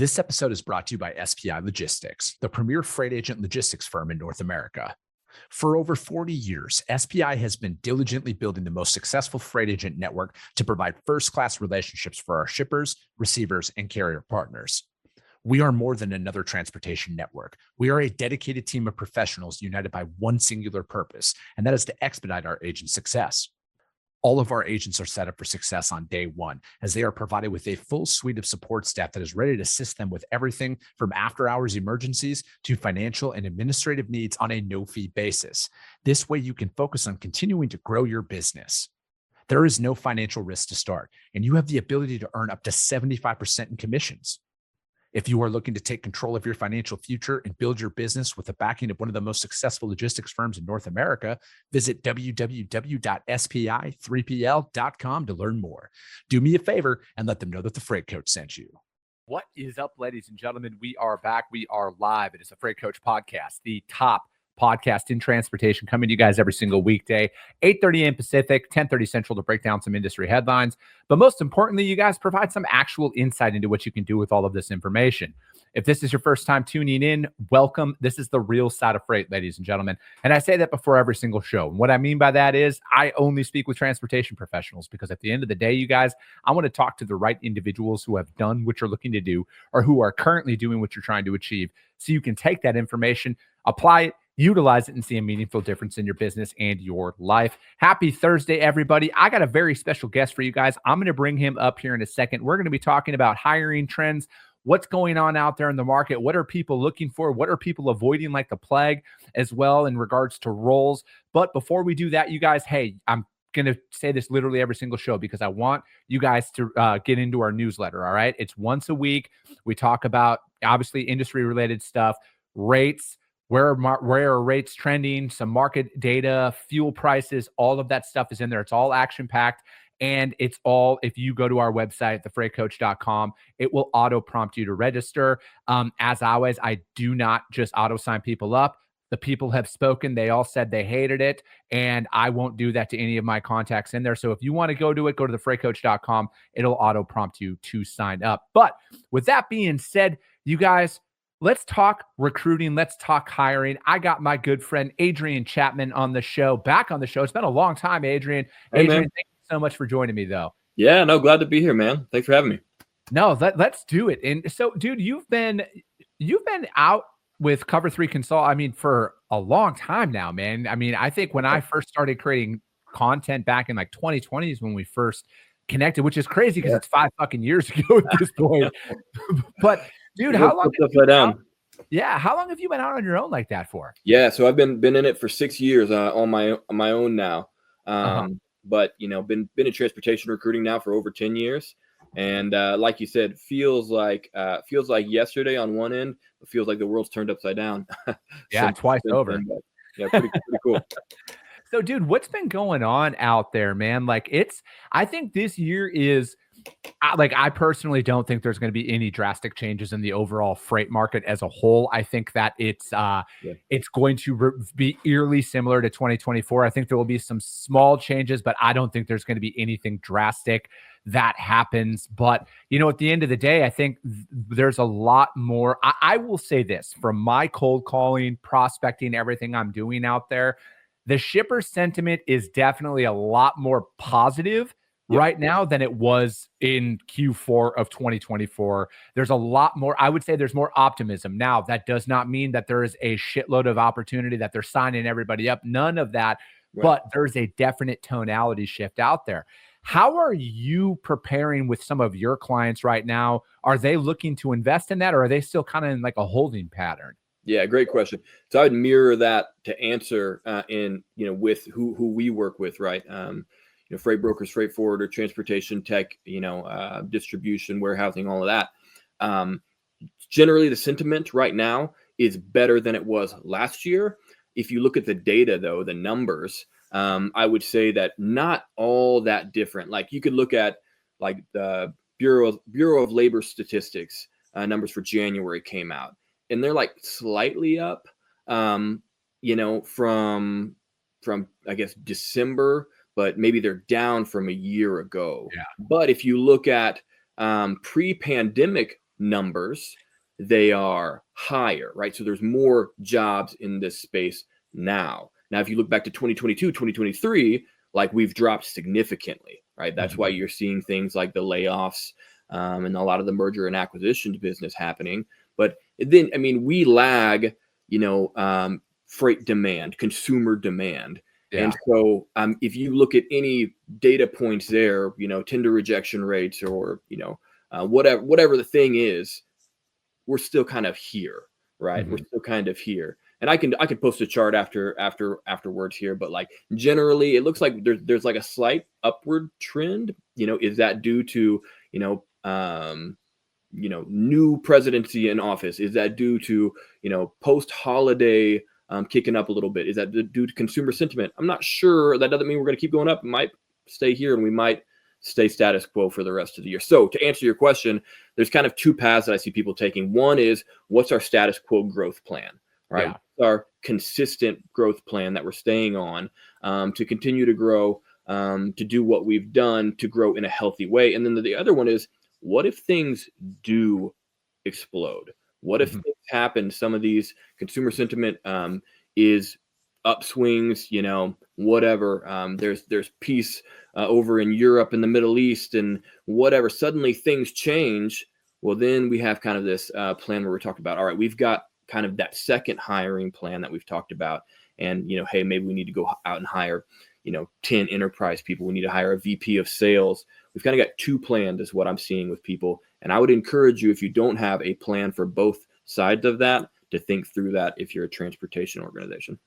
This episode is brought to you by SPI Logistics, the premier freight agent logistics firm in North America. For over 40 years, SPI has been diligently building the most successful freight agent network to provide first-class relationships for our shippers, receivers, and carrier partners. We are more than another transportation network. We are a dedicated team of professionals united by one singular purpose, and that is to expedite our agents' success. All of our agents are set up for success on day one, as they are provided with a full suite of support staff that is ready to assist them with everything from after-hours emergencies to financial and administrative needs on a no-fee basis. This way, you can focus on continuing to grow your business. There is no financial risk to start, and you have the ability to earn up to 75% in commissions. If you are looking to take control of your financial future and build your business with the backing of one of the most successful logistics firms in North America, visit www.spi3pl.com to learn more. Do me a favor and let them know that the Freight Coach sent you. What is up, ladies and gentlemen? We are back. We are live. It is a Freight Coach podcast, the top podcast in transportation, coming to you guys every single weekday, 8:30 a.m. Pacific, 10:30 Central, to break down some industry headlines. But most importantly, you guys provide some actual insight into what you can do with all of this information. If this is your first time tuning in, welcome. This is the real side of freight, ladies and gentlemen. And I say that before every single show. And what I mean by that is I only speak with transportation professionals, because at the end of the day, you guys, I want to talk to the right individuals who have done what you're looking to do or who are currently doing what you're trying to achieve, so you can take that information, apply it, utilize it, and see a meaningful difference in your business and your life. Happy Thursday, everybody. I got a very special guest for you guys. I'm going to bring him up here in a second. We're going to be talking about hiring trends, what's going on out there in the market, what are people looking for, what are people avoiding like the plague, as well in regards to roles. But before we do that, you guys, hey, I'm going to say this literally every single show because I want you guys to get into our newsletter, all right? It's once a week. We talk about, obviously, industry-related stuff, rates, where are rates trending, some market data, fuel prices, all of that stuff is in there. It's all action-packed, and it's all, if you go to our website, thefreightcoach.com, it will auto-prompt you to register. As always, I do not just auto-sign people up. The people have spoken. They all said they hated it, and I won't do that to any of my contacts in there. So if you want to go to it, go to thefreightcoach.com. It'll auto-prompt you to sign up. But with that being said, you guys, let's talk recruiting. Let's talk hiring. I got my good friend Adrian Chapman on the show, back on the show. It's been a long time, Adrian. Hey, Adrian, man. thank you so much for joining me, though. Yeah, no, glad to be here, man. Thanks for having me. No, let's do it. And so, dude, you've been out with Cover 3 Consult, I mean, for a long time now, man. I mean, I think when I first started creating content back in like 2020 is when we first connected, which is crazy because it's 5 fucking years ago at this point. But dude, how long have you been out on your own like that for? Yeah, so I've been in it for 6 years on my own now. But you know, been in transportation recruiting now for over 10 years. And like you said, feels like yesterday on one end, but feels like the world's turned upside down. Yeah, twice over. Yeah, pretty cool. So, dude, what's been going on out there, man? Like, I think this year is, I personally don't think there's going to be any drastic changes in the overall freight market as a whole. I think that it's going to be eerily similar to 2024. I think there will be some small changes, but I don't think there's going to be anything drastic that happens. But, you know, at the end of the day, I think there's a lot more. I will say this, from my cold calling, prospecting, everything I'm doing out there, the shipper sentiment is definitely a lot more positive right now than it was in Q4 of 2024. There's a lot more, I would say there's more optimism. Now, that does not mean that there is a shitload of opportunity, that they're signing everybody up. None of that, but there's a definite tonality shift out there. How are you preparing with some of your clients right now? Are they looking to invest in that, or are they still kind of in like a holding pattern? Yeah, great question. So I would mirror that to answer with who we work with, right? Freight brokers, freight forwarder, transportation tech, distribution, warehousing, all of that. Generally, the sentiment right now is better than it was last year. If you look at the data, though, the numbers, I would say that not all that different. Like, you could look at like the Bureau of Labor Statistics numbers for January came out, and they're like slightly up, from I guess December, but maybe they're down from a year ago. Yeah. But if you look at pre-pandemic numbers, they are higher, right? So there's more jobs in this space now. Now, if you look back to 2022, 2023, like we've dropped significantly, right? That's why you're seeing things like the layoffs and a lot of the merger and acquisitions business happening. But then, I mean, we lag, freight demand, consumer demand. Yeah. And so if you look at any data points there, tender rejection rates or, whatever the thing is, we're still kind of here, right? We're still kind of here. And I can post a chart afterwards here, but like generally it looks like there's like a slight upward trend. Is that due to, new presidency in office? Is that due to, post-holiday kicking up a little bit? Is that due to consumer sentiment? I'm not sure. That doesn't mean we're going to keep going up. It might stay here and we might stay status quo for the rest of the year. So to answer your question, there's kind of two paths that I see people taking. One is, what's our status quo growth plan, right? Yeah. What's our consistent growth plan that we're staying on to continue to grow, to do what we've done to grow in a healthy way. And then the other one is, what if things do explode? What if things happen? Some of these consumer sentiment is upswings, whatever. There's peace over in Europe and the Middle East and whatever. Suddenly things change. Well, then we have kind of this plan where we're talking about, all right, we've got kind of that second hiring plan that we've talked about. And, hey, maybe we need to go out and hire, 10 enterprise people. We need to hire a VP of sales. We've kind of got two plans is what I'm seeing with people. And I would encourage you, if you don't have a plan for both sides of that, to think through that if you're a transportation organization.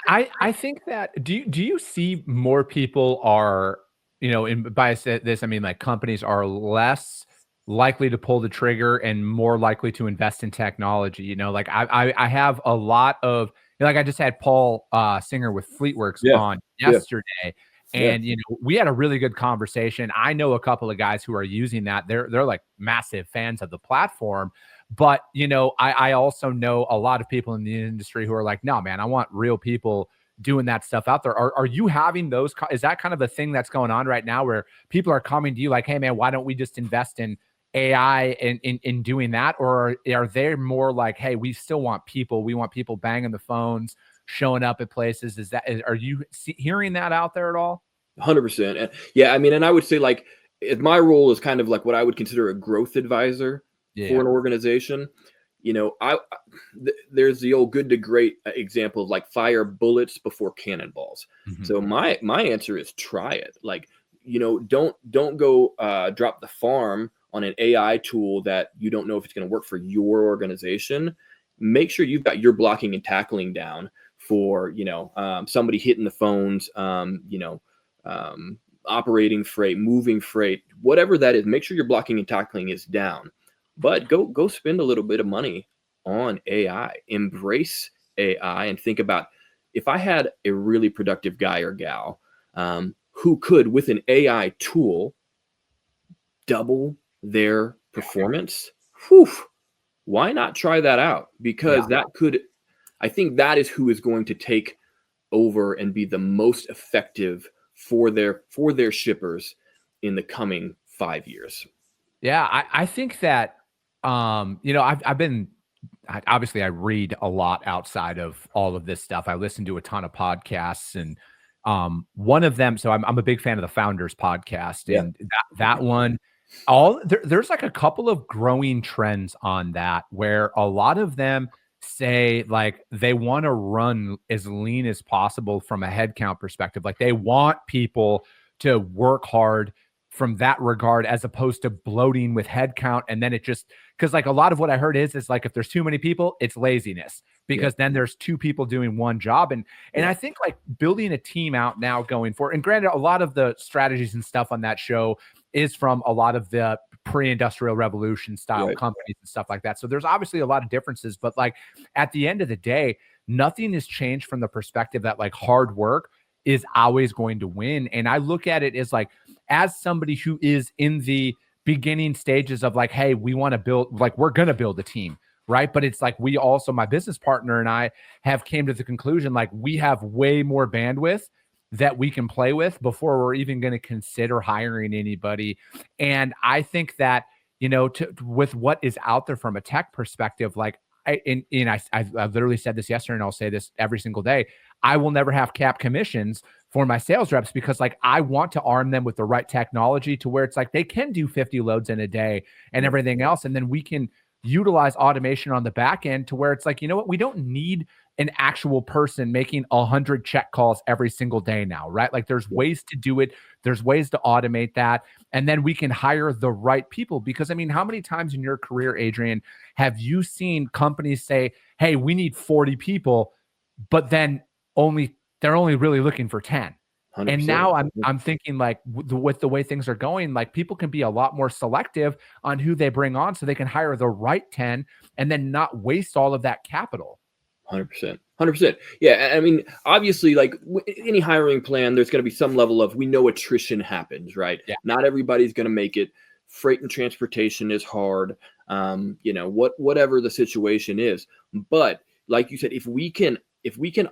I think that do you see more people are, by this, I mean, like companies are less likely to pull the trigger and more likely to invest in technology. Like I have a lot of, like I just had Paul Singer with Fleetworks on yesterday. And, we had a really good conversation. I know a couple of guys who are using that. They're like massive fans of the platform. But, I also know a lot of people in the industry who are like, no, man, I want real people doing that stuff out there. Are you having those? Is that kind of a thing that's going on right now where people are coming to you like, hey, man, why don't we just invest in AI in doing that? Or are they more like, hey, we still want people. We want people banging the phones, showing up at places. Are you hearing that out there at all? 100%. And yeah, I mean, and I would say like, my role is kind of like what I would consider a growth advisor for an organization. There's the old good to great example of like fire bullets before cannonballs. So my answer is try it. Like, don't go drop the farm on an AI tool that you don't know if it's going to work for your organization. Make sure you've got your blocking and tackling down for, somebody hitting the phones, operating freight, moving freight, whatever that is. Make sure your blocking and tackling is down. But go spend a little bit of money on AI. Embrace AI and think about, if I had a really productive guy or gal who could, with an AI tool, double their performance, why not try that out? Because I think that is who is going to take over and be the most effective for their shippers in the coming 5 years. Yeah, I think that, obviously I read a lot outside of all of this stuff. I listen to a ton of podcasts, and one of them, so I'm a big fan of the Founders podcast, and that one, there's like a couple of growing trends on that where a lot of them say like they want to run as lean as possible from a headcount perspective. Like they want people to work hard from that regard, as opposed to bloating with headcount. And then it just, because like a lot of what I heard is like, if there's too many people, it's laziness, because then there's two people doing one job. And I think like building a team out now going forward, and granted, a lot of the strategies and stuff on that show is from a lot of the pre-industrial revolution style companies and stuff like that. So there's obviously a lot of differences, but like at the end of the day, nothing has changed from the perspective that like hard work is always going to win. And I look at it as like, as somebody who is in the beginning stages of like, hey, we want to build, like, we're going to build a team, right? But it's like, we also, my business partner and I have came to the conclusion, like we have way more bandwidth that we can play with before we're even going to consider hiring anybody. And I think that, with what is out there from a tech perspective, like I've literally said this yesterday, and I'll say this every single day. I will never have cap commissions for my sales reps because like I want to arm them with the right technology to where it's like they can do 50 loads in a day and everything else. And then we can utilize automation on the back end to where it's like, you know what, we don't need an actual person making 100 check calls every single day now, right? Like there's ways to do it. There's ways to automate that. And then we can hire the right people. Because I mean, how many times in your career, Adrian, have you seen companies say, hey, we need 40 people, but then they're only really looking for 10. 100%. And now I'm thinking like with the way things are going, like people can be a lot more selective on who they bring on so they can hire the right 10 and then not waste all of that capital. 100%. 100%. Yeah. I mean, obviously, like any hiring plan, there's going to be some level of, we know attrition happens, right? Yeah. Not everybody's going to make it. Freight and transportation is hard. Whatever the situation is. But like you said, if we can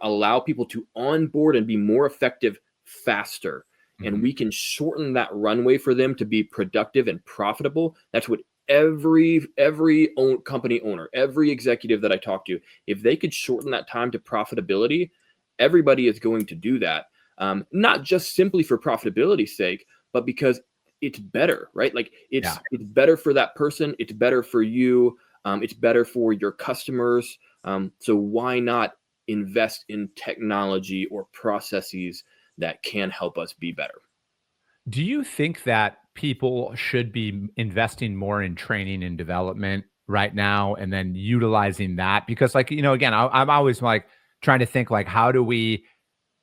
allow people to onboard and be more effective faster, and we can shorten that runway for them to be productive and profitable, that's what every company owner, every executive that I talk to, if they could shorten that time to profitability, everybody is going to do that. Not just simply for profitability's sake, but because it's better, right? Like it's better for that person. It's better for you. It's better for your customers. So why not invest in technology or processes that can help us be better? Do you think that people should be investing more in training and development right now and then utilizing that? Because like, again, I'm always like trying to think like, how do we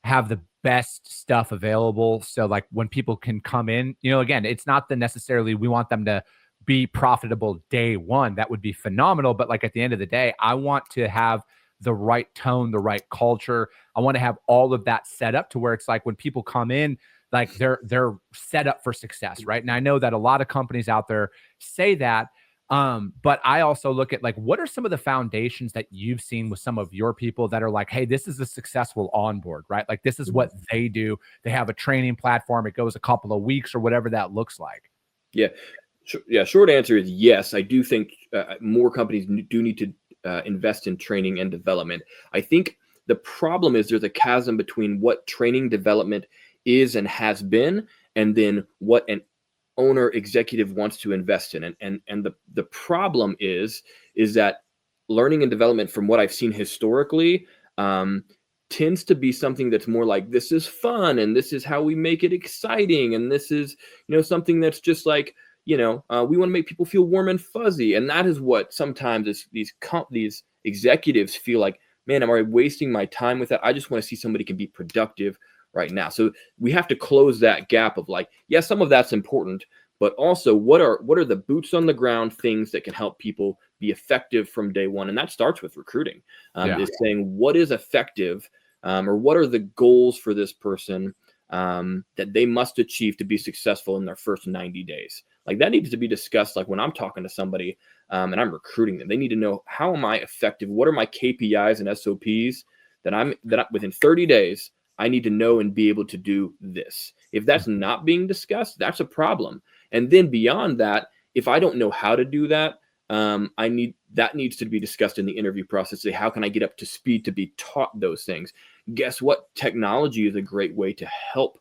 have the best stuff available? So like when people can come in, again, it's not necessarily we want them to be profitable day one. That would be phenomenal. But like at the end of the day, I want to have the right tone, the right culture. I want to have all of that set up to where it's like when people come in, like they're set up for success, right? And I know that a lot of companies out there say that, but I also look at like, what are some of the foundations that you've seen with some of your people that are like, hey, this is a successful onboard, right? Like this is what they do. They have a training platform. It goes a couple of weeks or whatever that looks like. Yeah. Short answer is yes. I do think more companies do need to invest in training and development. I think the problem is there's a chasm between what training development is and has been, and then what an owner executive wants to invest in. And the problem is that learning and development, from what I've seen historically, tends to be something that's more like, this is fun and this is how we make it exciting. And this is, something that's just like, we want to make people feel warm and fuzzy. And that is what sometimes these executives feel like, man, I'm already wasting my time with that. I just want to see somebody can be productive right now. So we have to close that gap of like, yeah, some of that's important, but also what are the boots on the ground things that can help people be effective from day one? And that starts with recruiting. Is saying what is effective, or what are the goals for this person that they must achieve to be successful in their first 90 days. Like that needs to be discussed. Like when I'm talking to somebody and I'm recruiting them, they need to know, how am I effective? What are my KPIs and SOPs that within 30 days, I need to know and be able to do this. If that's not being discussed, that's a problem. And then beyond that, if I don't know how to do that, that needs to be discussed in the interview process. Say, how can I get up to speed to be taught those things? Guess what? Technology is a great way to help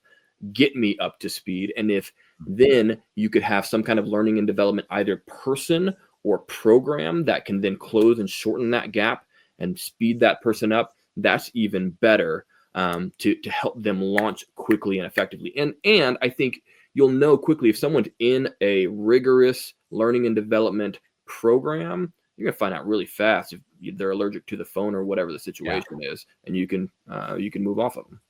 get me up to speed. And if then you could have some kind of learning and development, either person or program, that can then close and shorten that gap and speed that person up, that's even better. To help them launch quickly and effectively. And I think you'll know quickly if someone's in a rigorous learning and development program, you're going to find out really fast if they're allergic to the phone or whatever the situation is, and you can move off of them.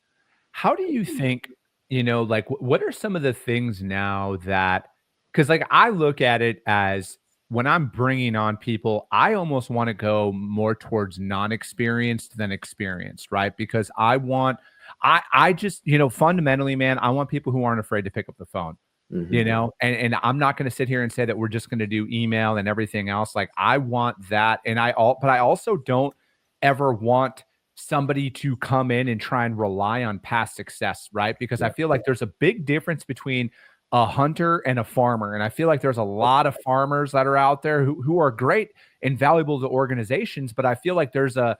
How do you think, like what are some of the things now that, because like I look at it as, when I'm bringing on people, I almost want to go more towards non-experienced than experienced, right? Because I just, fundamentally, man, I want people who aren't afraid to pick up the phone, and I'm not going to sit here and say that we're just going to do email and everything else. Like I want that. But I also don't ever want somebody to come in and try and rely on past success, right? Because I feel like there's a big difference between a hunter and a farmer. And I feel like there's a lot of farmers that are out there who are great and valuable to organizations, but I feel like there's a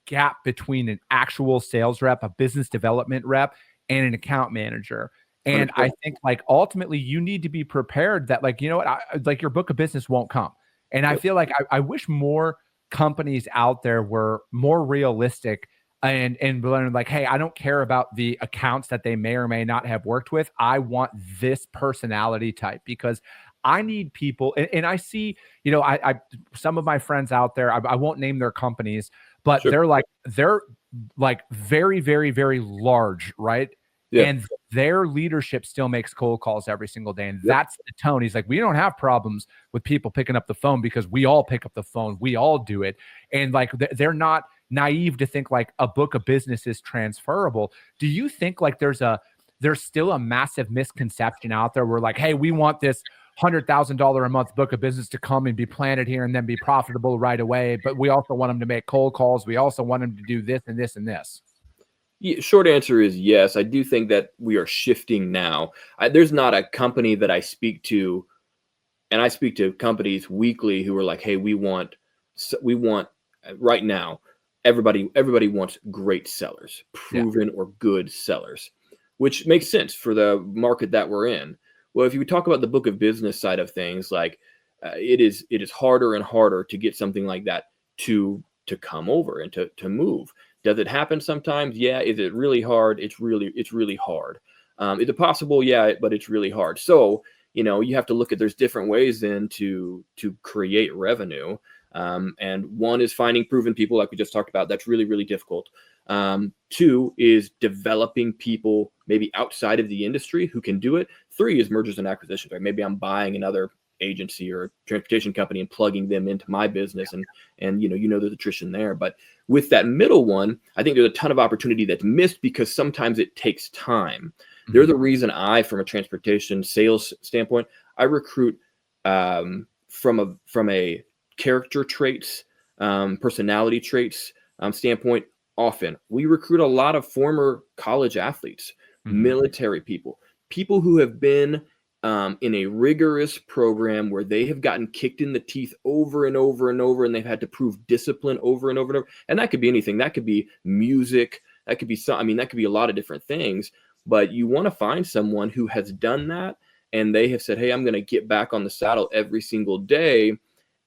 gap between an actual sales rep, a business development rep, and an account manager. And 100%. I think like ultimately you need to be prepared that like, you know what, like your book of business won't come. And I feel like I wish more companies out there were more realistic and learn like, hey, I don't care about the accounts that they may or may not have worked with. I want this personality type because I need people. And I see, you know, I some of my friends out there, I won't name their companies, but Sure. they're like very, very, very large, right? Yeah. And their leadership still makes cold calls every single day. And that's the tone. He's like, we don't have problems with people picking up the phone because we all pick up the phone. We all do it. And like, they're not naive to think like a book of business is transferable. Do you think like there's still a massive misconception out there where like, hey, we want this $100,000 a month book of business to come and be planted here and then be profitable right away. But we also want them to make cold calls. We also want them to do this and this and this. Yeah, short answer is yes. I do think that we are shifting now. There's not a company that I speak to, and I speak to companies weekly who are like, "Hey, we want right now. Everybody wants great sellers, proven or good sellers," which makes sense for the market that we're in. Well, if you talk about the book of business side of things, like it is harder and harder to get something like that to come over and to move. Does it happen sometimes? Yeah. Is it really hard? It's really hard. Is it possible? Yeah, but it's really hard. So, you know, you have to look at there's different ways then to create revenue. And one is finding proven people like we just talked about. That's really, really difficult. Two is developing people maybe outside of the industry who can do it. Three is mergers and acquisitions, right? Maybe I'm buying another agency or transportation company and plugging them into my business and you know there's attrition there. But with that middle one, I think there's a ton of opportunity that's missed because sometimes it takes time. Mm-hmm. There's a reason from a transportation sales standpoint, I recruit from a character traits, personality traits standpoint. Often we recruit a lot of former college athletes, military people who have been in a rigorous program where they have gotten kicked in the teeth over and over and over, and they've had to prove discipline over and over and over. And that could be anything. That could be music. That could be that could be a lot of different things. But you want to find someone who has done that, and they have said, "Hey, I'm going to get back on the saddle every single day,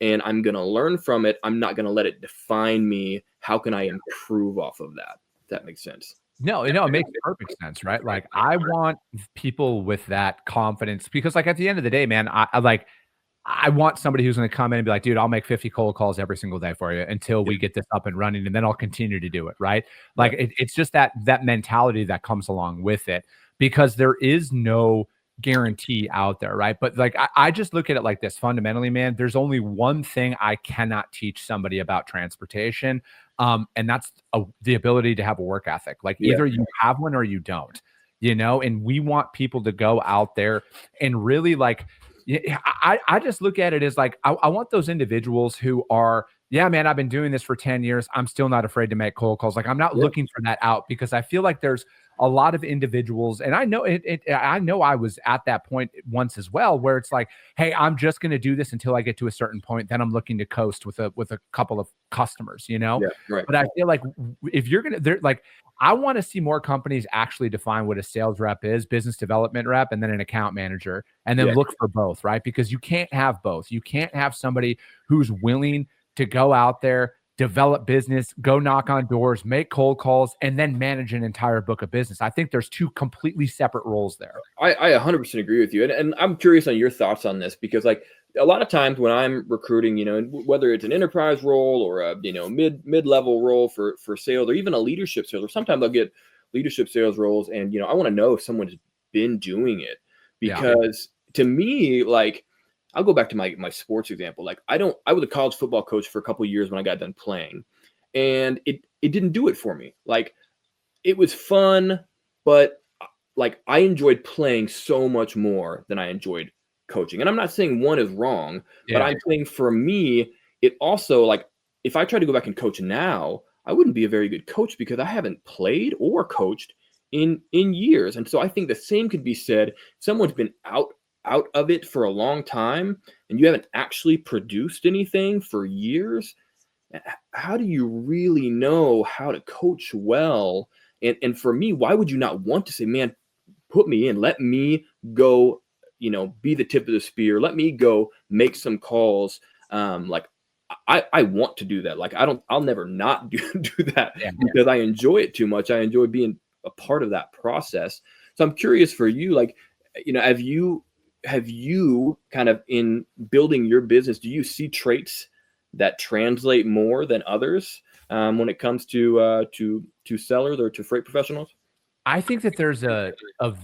and I'm going to learn from it. I'm not going to let it define me. How can I improve off of that?" If that makes sense. No, it makes perfect sense, right? Like I want people with that confidence because like at the end of the day, man, I want somebody who's going to come in and be like, dude, I'll make 50 cold calls every single day for you until we get this up and running. And then I'll continue to do it. Right. Like it's just that mentality that comes along with it because there is no guarantee out there. Right. But like, I just look at it like this fundamentally, man, there's only one thing I cannot teach somebody about transportation. And that's the ability to have a work ethic. Like either you have one or you don't, you know, and we want people to go out there and really like, I just look at it as like, I want those individuals who are, yeah, man, I've been doing this for 10 years. I'm still not afraid to make cold calls. Like I'm not looking for that out because I feel like there's a lot of individuals, and I know I know I was at that point once as well, where it's like, hey, I'm just going to do this until I get to a certain point. Then I'm looking to coast with a couple of customers, you know? Yeah, right. But I feel like if you're going to, like, I want to see more companies actually define what a sales rep is, business development rep, and then an account manager, and then look for both, right? Because you can't have both. You can't have somebody who's willing to go out there, develop business, go knock on doors, make cold calls, and then manage an entire book of business. I think there's two completely separate roles there. I 100% agree with you. And I'm curious on your thoughts on this because like a lot of times when I'm recruiting, you know, whether it's an enterprise role or a, you know, mid-level role for sales or even a leadership sales, or sometimes I'll get leadership sales roles. And, you know, I want to know if someone's been doing it because to me, like, I'll go back to my sports example. Like I was a college football coach for a couple of years when I got done playing, and it didn't do it for me. Like it was fun, but like I enjoyed playing so much more than I enjoyed coaching. And I'm not saying one is wrong, but I'm saying for me, it also like if I try to go back and coach now, I wouldn't be a very good coach because I haven't played or coached in years. And so I think the same could be said. Someone's been out of it for a long time and you haven't actually produced anything for years. How do you really know how to coach well? And for me, why would you not want to say, man, put me in, let me go, be the tip of the spear. Let me go make some calls. Like I want to do that. Like I'll never not do that because I enjoy it too much. I enjoy being a part of that process. So I'm curious for you, like, have you kind of in building your business, do you see traits that translate more than others when it comes to sellers or to freight professionals? I think that there's a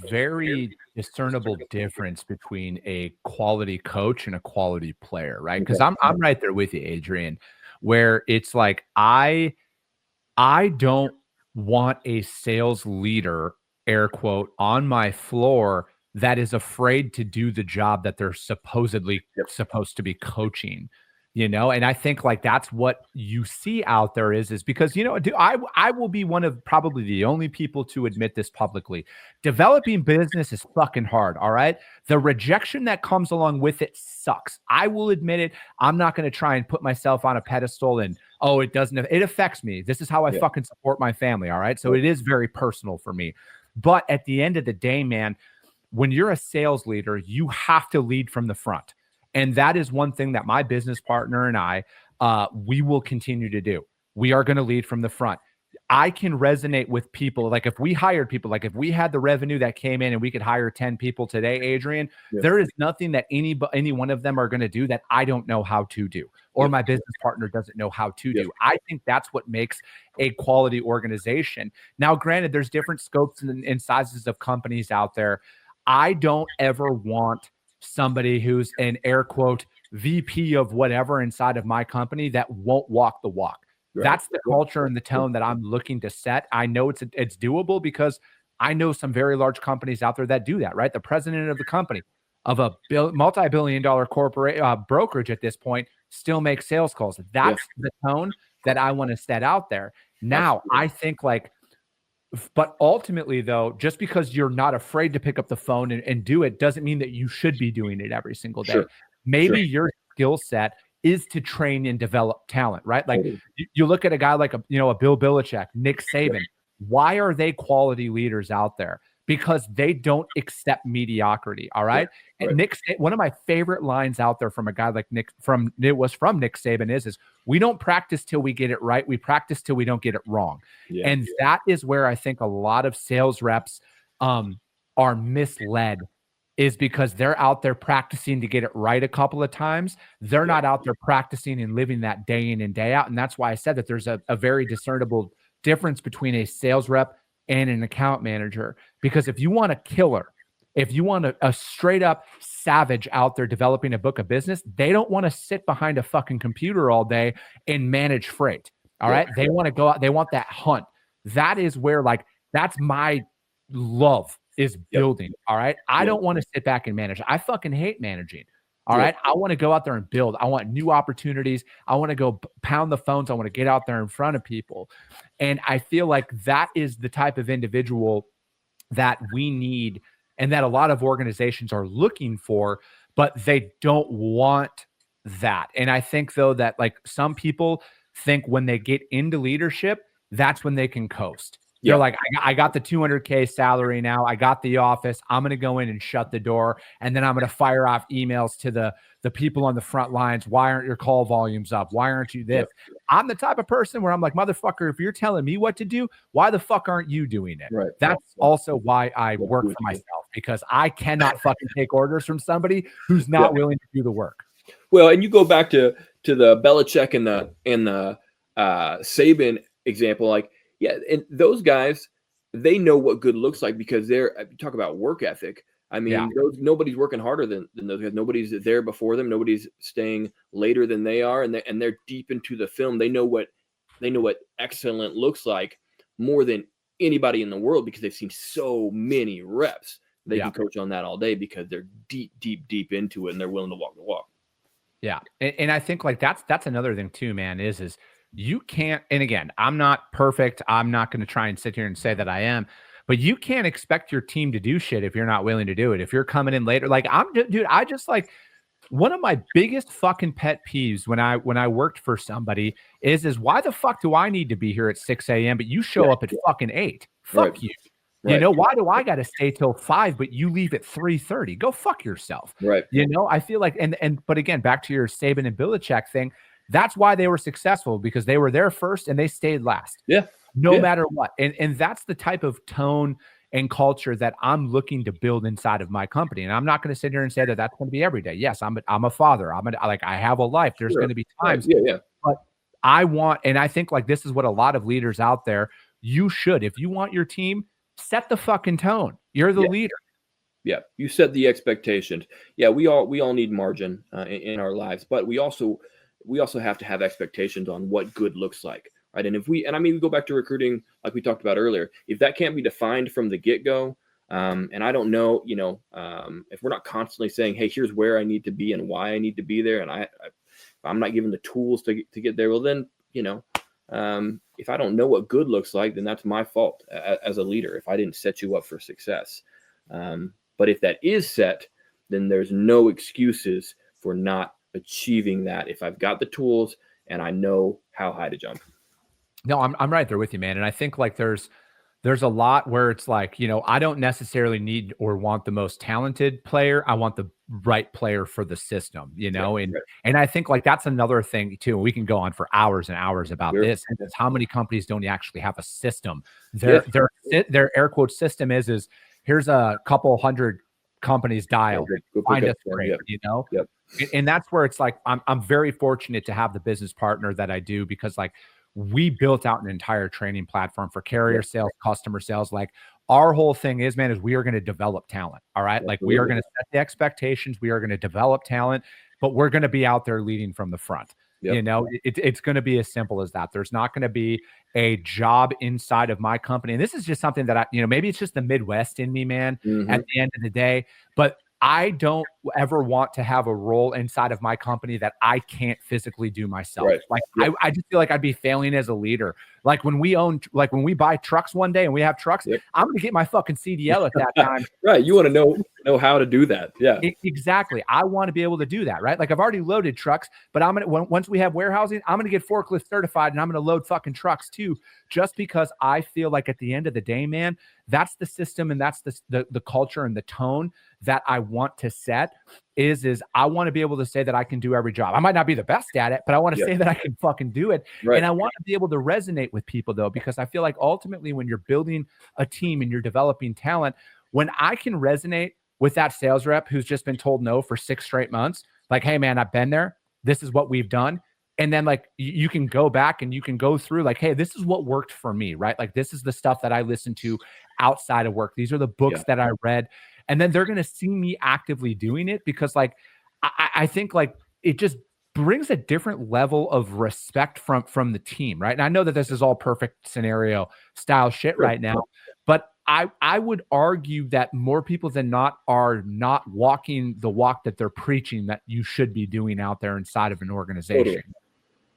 very discernible difference between a quality coach and a quality player, right? Because I'm right there with you, Adrian, where it's like I don't want a sales leader, air quote, on my floor that is afraid to do the job that they're supposedly supposed to be coaching. And I think like that's what you see out there is because, I will be one of probably the only people to admit this publicly. Developing business is fucking hard. All right. The rejection that comes along with it sucks. I will admit it. I'm not going to try and put myself on a pedestal and, it affects me. This is how I fucking support my family. All right. So it is very personal for me. But at the end of the day, man, when you're a sales leader, you have to lead from the front. And that is one thing that my business partner and I, we will continue to do. We are going to lead from the front. I can resonate with people. Like if we hired people, like if we had the revenue that came in and we could hire 10 people today, Adrian, there is nothing that any one of them are going to do that I don't know how to do, or my business partner doesn't know how to do. I think that's what makes a quality organization. Now, granted, there's different scopes and sizes of companies out there. I don't ever want somebody who's an air quote VP of whatever inside of my company that won't walk the walk. Right. That's the culture and the tone that I'm looking to set. I know it's doable because I know some very large companies out there that do that, right? The president of the company of a multi-billion-dollar corporate brokerage at this point still makes sales calls. That's the tone that I want to set out there. Now, I think like, but ultimately, though, just because you're not afraid to pick up the phone and do it doesn't mean that you should be doing it every single day. Maybe your skill set is to train and develop talent, right? Like you look at a guy like a Bill Belichick, Nick Saban. Why are they quality leaders out there? Because they don't accept mediocrity. All right. And Nick, one of my favorite lines out there from a guy like Nick from Nick Saban is we don't practice till we get it right. We practice till we don't get it wrong. And that is where I think a lot of sales reps are misled, is because they're out there practicing to get it right a couple of times. They're not out there practicing and living that day in and day out. And that's why I said that there's a very discernible difference between a sales rep and an account manager. Because if you want a killer, if you want a straight up savage out there developing a book of business, they don't want to sit behind a fucking computer all day and manage freight. All right. They want to go out. They want that hunt. That is where that's my love is building. All right. I don't want to sit back and manage. I fucking hate managing. All right. I want to go out there and build. I want new opportunities. I want to go pound the phones. I want to get out there in front of people. And I feel like that is the type of individual that we need and that a lot of organizations are looking for, but they don't want that. And I think, though, that like some people think when they get into leadership, that's when they can coast. They're like, I got the 200K salary now. I got the office. I'm going to go in and shut the door. And then I'm going to fire off emails to the people on the front lines. Why aren't your call volumes up? Why aren't you this? I'm the type of person where I'm like, motherfucker, if you're telling me what to do, why the fuck aren't you doing it? That's also why I work for myself, because I cannot fucking take orders from somebody who's not willing to do the work. Well, and you go back to the Belichick and the Saban example, like, and those guys, they know what good looks like because talk about work ethic. I mean, nobody's working harder than those guys. Nobody's there before them. Nobody's staying later than they are, and they're deep into the film. They know what excellent looks like more than anybody in the world because they've seen so many reps. They can coach on that all day because they're deep into it and they're willing to walk the walk. Yeah, and I think like that's another thing too, man. Is you can't, and again, I'm not perfect. I'm not going to try and sit here and say that I am, but you can't expect your team to do shit if you're not willing to do it. If you're coming in later, like I just like, one of my biggest fucking pet peeves when I worked for somebody is why the fuck do I need to be here at 6 a.m. but you show up at fucking 8? Fuck Right. you. Right. You know, why do I got to stay till 5, but you leave at 3:30? Go fuck yourself. Right. You know, I feel like, but again, back to your Saban and Belichick thing, that's why they were successful, because they were there first and they stayed last. Yeah. No matter what. And that's the type of tone and culture that I'm looking to build inside of my company. And I'm not going to sit here and say that that's going to be every day. Yes, I'm a father. I have a life. There's going to be times, but I want, and I think like this is what a lot of leaders out there, you should, if you want your team, set the fucking tone. You're the leader. Yeah. You set the expectations. Yeah. We all need margin in our lives, but we also have to have expectations on what good looks like. Right. And we go back to recruiting, like we talked about earlier, if that can't be defined from the get-go, and I don't know, if we're not constantly saying, hey, here's where I need to be and why I need to be there, and I'm not given the tools to get there, well, then, if I don't know what good looks like, then that's my fault as a leader if I didn't set you up for success. But if that is set, then there's no excuses for not achieving that if I've got the tools and I know how high to jump. No, I'm right there with you, man. And I think like there's a lot where it's like, I don't necessarily need or want the most talented player. I want the right player for the system, and I think like that's another thing too. And we can go on for hours and hours about this. And it's how many companies don't actually have a system. Their air quote system is here's a couple hundred companies dial, find us great, And that's where it's like, I'm very fortunate to have the business partner that I do, because like, we built out an entire training platform for carrier sales, customer sales. Like our whole thing is we are going to develop talent. All right. Like we are going to set the expectations. We are going to develop talent, but we're going to be out there leading from the front. It's going to be as simple as that. There's not going to be a job inside of my company. And this is just something that maybe it's just the Midwest in me, man, at the end of the day, but I don't ever want to have a role inside of my company that I can't physically do myself. Right. Like I just feel like I'd be failing as a leader. Like when we buy trucks one day and we have trucks, I'm going to get my fucking CDL at that time. Right. You want to know how to do that. Yeah, exactly. I want to be able to do that. Right. Like I've already loaded trucks, but once we have warehousing, I'm going to get forklift certified and I'm going to load fucking trucks too, just because I feel like at the end of the day, man, that's the system and that's the culture and the tone that I want to set is I want to be able to say that I can do every job. I might not be the best at it, but I want to say that I can fucking do it. Right. And I want to be able to resonate with people though, because I feel like ultimately when you're building a team and you're developing talent, when I can resonate with that sales rep who's just been told no for 6 straight months, like, hey man, I've been there. This is what we've done. And then like, you can go back and you can go through like, hey, this is what worked for me, right? Like this is the stuff that I listened to outside of work. These are the books that I read. And then they're going to see me actively doing it, because like, I think like it just brings a different level of respect from the team. Right. And I know that this is all perfect scenario style shit right now, but I would argue that more people than not are not walking the walk that they're preaching that you should be doing out there inside of an organization. Totally.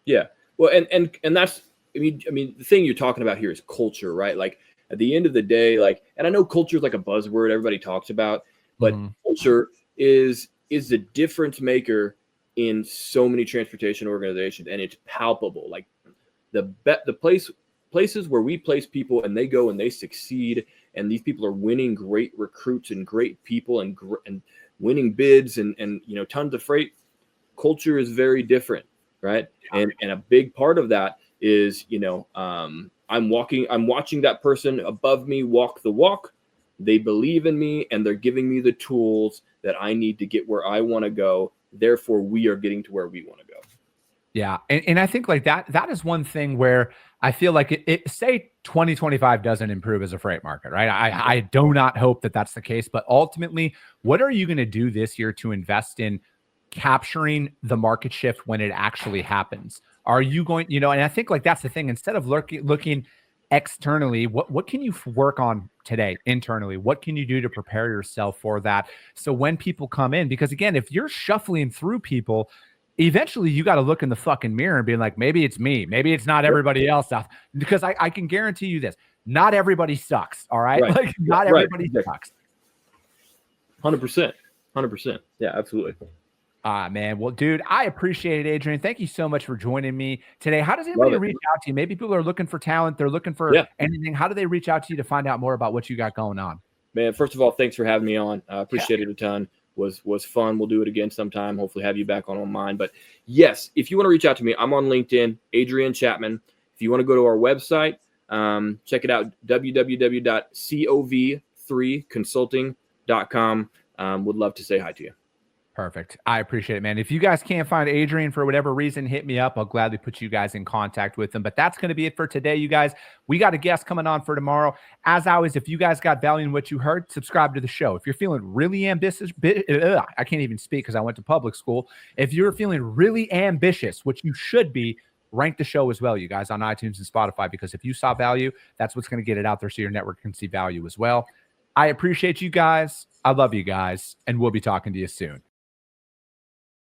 Yeah. Well, and that's, I mean, the thing you're talking about here is culture, right? Like at the end of the day, like, and I know culture is like a buzzword everybody talks about, but culture is the difference maker in so many transportation organizations, and it's palpable. Like the places where we place people and they go and they succeed, and these people are winning great recruits and great people and winning bids and tons of freight. Culture is very different, right? And a big part of that is I'm watching that person above me walk the walk. They believe in me and they're giving me the tools that I need to get where I want to go. Therefore, we are getting to where we want to go. Yeah. And I think like that is one thing where I feel like it say 2025 doesn't improve as a freight market, right? I do not hope that that's the case, but ultimately, what are you going to do this year to invest in capturing the market shift when it actually happens? Are you going, and I think like that's the thing, instead of looking externally, what can you work on today internally? What can you do to prepare yourself for that? So when people come in, because again, if you're shuffling through people, eventually you got to look in the fucking mirror and be like, maybe it's me. Maybe it's not everybody else. Because I can guarantee you this. Not everybody sucks. All right. Like not everybody sucks. 100%. 100%. Yeah, absolutely. Man. Well, dude, I appreciate it, Adrian. Thank you so much for joining me today. How does anybody reach out to you? Maybe people are looking for talent. They're looking for anything. How do they reach out to you to find out more about what you got going on? Man, first of all, thanks for having me on. I appreciate it a ton. Was fun. We'll do it again sometime. Hopefully have you back on mine. But yes, if you want to reach out to me, I'm on LinkedIn, Adrian Chapman. If you want to go to our website, check it out, www.cov3consulting.com. Would love to say hi to you. Perfect. I appreciate it, man. If you guys can't find Adrian for whatever reason, hit me up. I'll gladly put you guys in contact with him. But that's going to be it for today, you guys. We got a guest coming on for tomorrow. As always, if you guys got value in what you heard, subscribe to the show. If you're feeling really ambitious, I can't even speak because I went to public school. If you're feeling really ambitious, which you should be, rank the show as well, you guys, on iTunes and Spotify, because if you saw value, that's what's going to get it out there so your network can see value as well. I appreciate you guys. I love you guys, and we'll be talking to you soon.